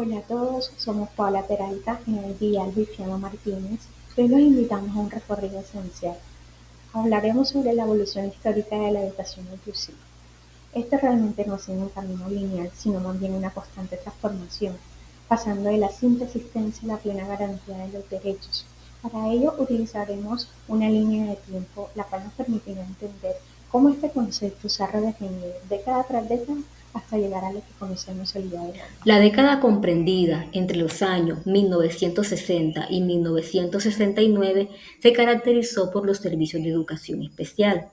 Hola a todos, somos Paula Peralta y Villalba Martínez. Hoy los invitamos a un recorrido esencial. Hablaremos sobre la evolución histórica de la educación inclusiva. Este realmente no ha sido un camino lineal, sino más bien una constante transformación, pasando de la simple existencia a la plena garantía de los derechos. Para ello utilizaremos una línea de tiempo, la cual nos permitirá entender cómo este concepto se ha redefinido década tras década hasta llegar a lo que conocemos el día de hoy. La década comprendida entre los años 1960 y 1969 se caracterizó por los servicios de educación especial.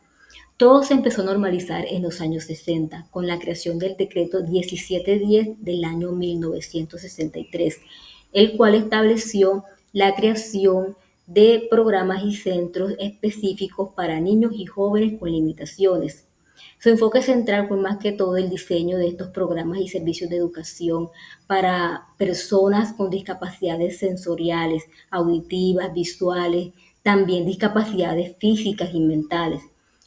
Todo se empezó a normalizar en los años 60 con la creación del decreto 1710 del año 1963, el cual estableció la creación de programas y centros específicos para niños y jóvenes con limitaciones. Su enfoque central fue más que todo el diseño de estos programas y servicios de educación para personas con discapacidades sensoriales, auditivas, visuales, también discapacidades físicas y mentales.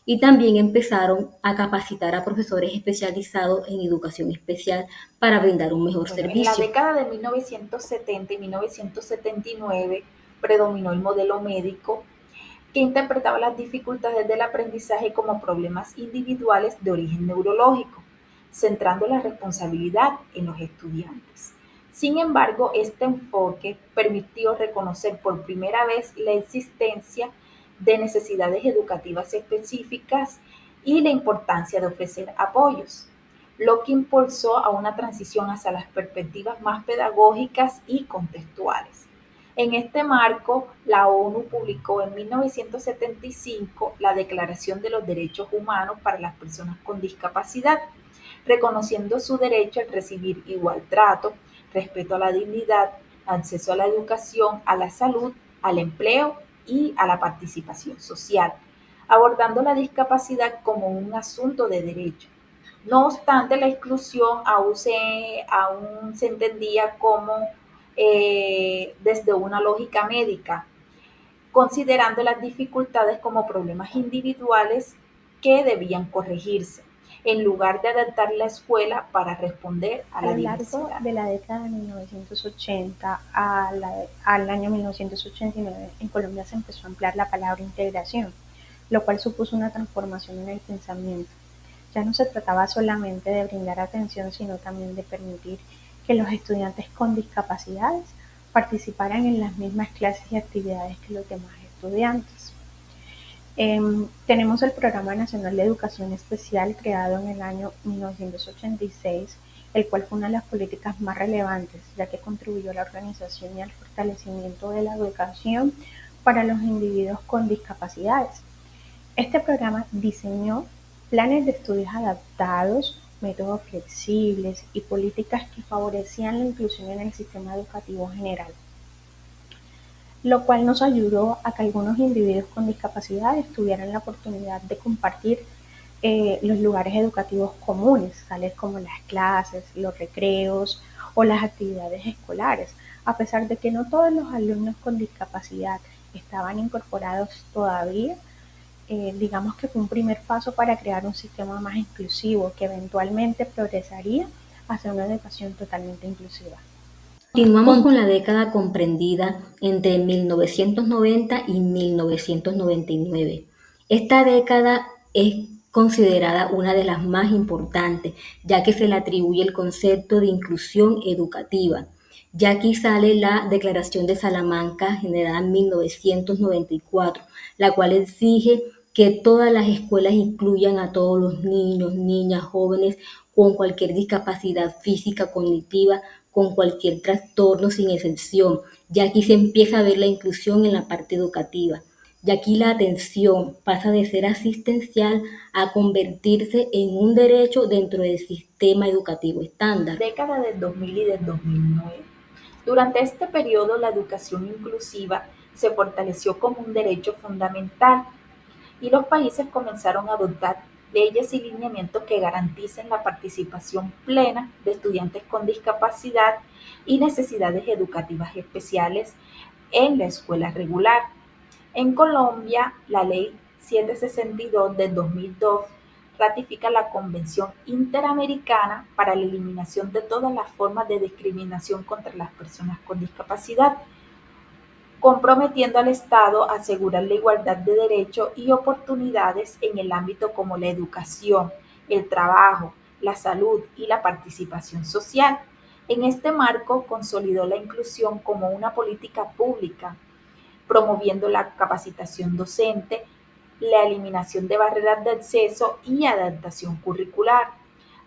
Y también empezaron a capacitar a profesores especializados en educación especial para brindar un mejor Bueno, en la servicio. década de 1970 y 1979 predominó el modelo médico que interpretaba las dificultades del aprendizaje como problemas individuales de origen neurológico, centrando la responsabilidad en los estudiantes. Sin embargo, este enfoque permitió reconocer por primera vez la existencia de necesidades educativas específicas y la importancia de ofrecer apoyos, lo que impulsó a una transición hacia las perspectivas más pedagógicas y contextuales. En este marco, la ONU publicó en 1975 la Declaración de los Derechos Humanos para las Personas con Discapacidad, reconociendo su derecho a recibir igual trato, respeto a la dignidad, acceso a la educación, a la salud, al empleo y a la participación social, abordando la discapacidad como un asunto de derecho. No obstante, la exclusión aún se entendía como desde una lógica médica, considerando las dificultades como problemas individuales que debían corregirse, en lugar de adaptar la escuela para responder a A la lo largo diversidad. de la década de 1980 al año 1989, en Colombia se empezó a emplear la palabra integración, lo cual supuso una transformación en el pensamiento. Ya no se trataba solamente de brindar atención, sino también de permitir que los estudiantes con discapacidades participaran en las mismas clases y actividades que los demás estudiantes. Tenemos el Programa Nacional de Educación Especial creado en el año 1986, el cual fue una de las políticas más relevantes, ya que contribuyó a la organización y al fortalecimiento de la educación para los individuos con discapacidades. Este programa diseñó planes de estudios adaptados, métodos flexibles y políticas que favorecían la inclusión en el sistema educativo general, lo cual nos ayudó a que algunos individuos con discapacidades tuvieran la oportunidad de compartir los lugares educativos comunes, tales como las clases, los recreos o las actividades escolares, a pesar de que no todos los alumnos con discapacidad estaban incorporados todavía. Digamos que fue un primer paso para crear un sistema más inclusivo que eventualmente progresaría hacia una educación totalmente inclusiva. Continuamos con la década comprendida entre 1990 y 1999. Esta década es considerada una de las más importantes, ya que se le atribuye el concepto de inclusión educativa. Ya aquí sale la Declaración de Salamanca, generada en 1994, la cual exige que todas las escuelas incluyan a todos los niños, niñas, jóvenes con cualquier discapacidad física, cognitiva, con cualquier trastorno sin excepción. Ya aquí se empieza a ver la inclusión en la parte educativa. Y aquí la atención pasa de ser asistencial a convertirse en un derecho dentro del sistema educativo estándar. Década del 2000 y del 2009. Durante este periodo, la educación inclusiva se fortaleció como un derecho fundamental y los países comenzaron a adoptar leyes y lineamientos que garanticen la participación plena de estudiantes con discapacidad y necesidades educativas especiales en la escuela regular. En Colombia, la Ley 762 del 2002 ratifica la Convención Interamericana para la Eliminación de todas las formas de discriminación contra las personas con discapacidad, comprometiendo al Estado a asegurar la igualdad de derechos y oportunidades en el ámbito como la educación, el trabajo, la salud y la participación social. En este marco, consolidó la inclusión como una política pública, promoviendo la capacitación docente, la eliminación de barreras de acceso y adaptación curricular,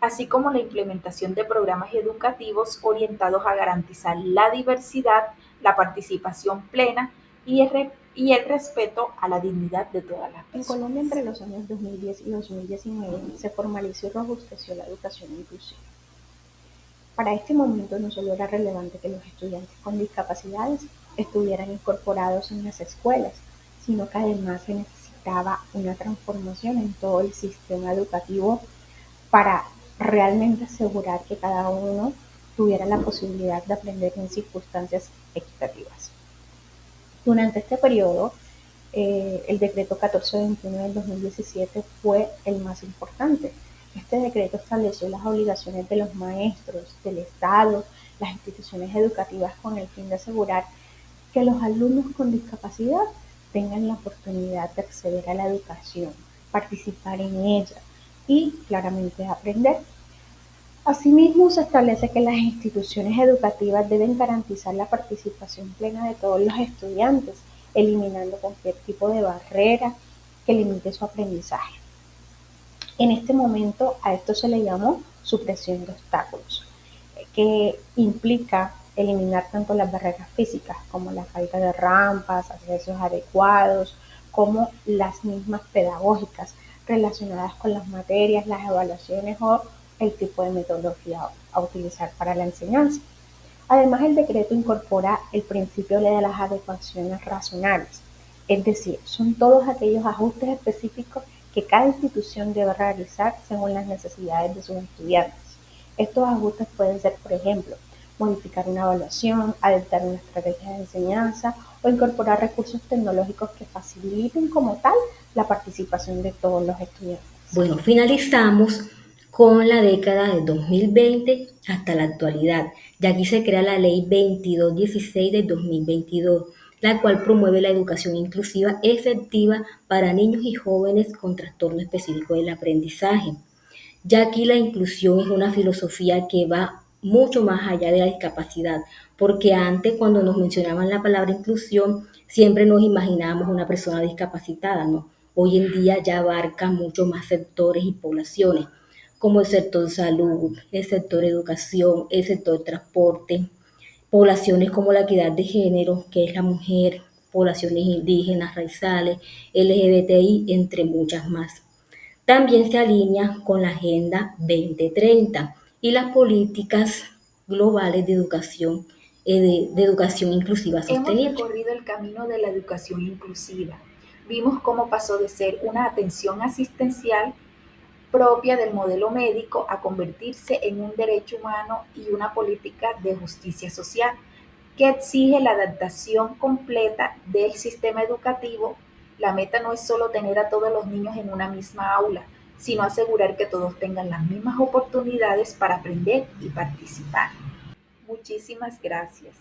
así como la implementación de programas educativos orientados a garantizar la diversidad, la participación plena y el respeto a la dignidad de todas las En personas. Colombia, entre los años 2010 y 2019, se formalizó y robusteció la educación inclusiva. Para este momento no solo era relevante que los estudiantes con discapacidades estuvieran incorporados en las escuelas, sino que además se necesitaba una transformación en todo el sistema educativo para realmente asegurar que cada uno tuviera la posibilidad de aprender en circunstancias equitativas. Durante este periodo, el decreto 1421 del 2017 fue el más importante. Este decreto estableció las obligaciones de los maestros, del Estado, las instituciones educativas con el fin de asegurar que los alumnos con discapacidad tengan la oportunidad de acceder a la educación, participar en ella y claramente aprender. Asimismo, se establece que las instituciones educativas deben garantizar la participación plena de todos los estudiantes, eliminando cualquier tipo de barrera que limite su aprendizaje. En este momento a esto se le llamó supresión de obstáculos, que implica eliminar tanto las barreras físicas como la falta de rampas, accesos adecuados, como las mismas pedagógicas relacionadas con las materias, las evaluaciones o el tipo de metodología a utilizar para la enseñanza. Además, el decreto incorpora el principio de las adecuaciones razonables, es decir, son todos aquellos ajustes específicos que cada institución debe realizar según las necesidades de sus estudiantes. Estos ajustes pueden ser, por ejemplo, modificar una evaluación, adaptar una estrategia de enseñanza o incorporar recursos tecnológicos que faciliten como tal la participación de todos los estudiantes. Bueno, finalizamos con la década de 2020 hasta la actualidad, y aquí se crea la Ley 2216 de 2022, la cual promueve la educación inclusiva efectiva para niños y jóvenes con trastorno específico del aprendizaje. Ya aquí la inclusión es una filosofía que va mucho más allá de la discapacidad, porque antes cuando nos mencionaban la palabra inclusión, siempre nos imaginábamos una persona discapacitada, ¿no? Hoy en día ya abarca mucho más sectores y poblaciones, como el sector salud, el sector educación, el sector transporte, poblaciones como la equidad de género, que es la mujer, poblaciones indígenas, raizales, LGBTI, entre muchas más. También se alinea con la Agenda 2030 y las políticas globales de educación, de educación inclusiva Hemos sostenible. recorrido el camino de la educación inclusiva. Vimos cómo pasó de ser una atención asistencial propia del modelo médico a convertirse en un derecho humano y una política de justicia social que exige la adaptación completa del sistema educativo. La meta no es solo tener a todos los niños en una misma aula, sino asegurar que todos tengan las mismas oportunidades para aprender y participar. Muchísimas gracias.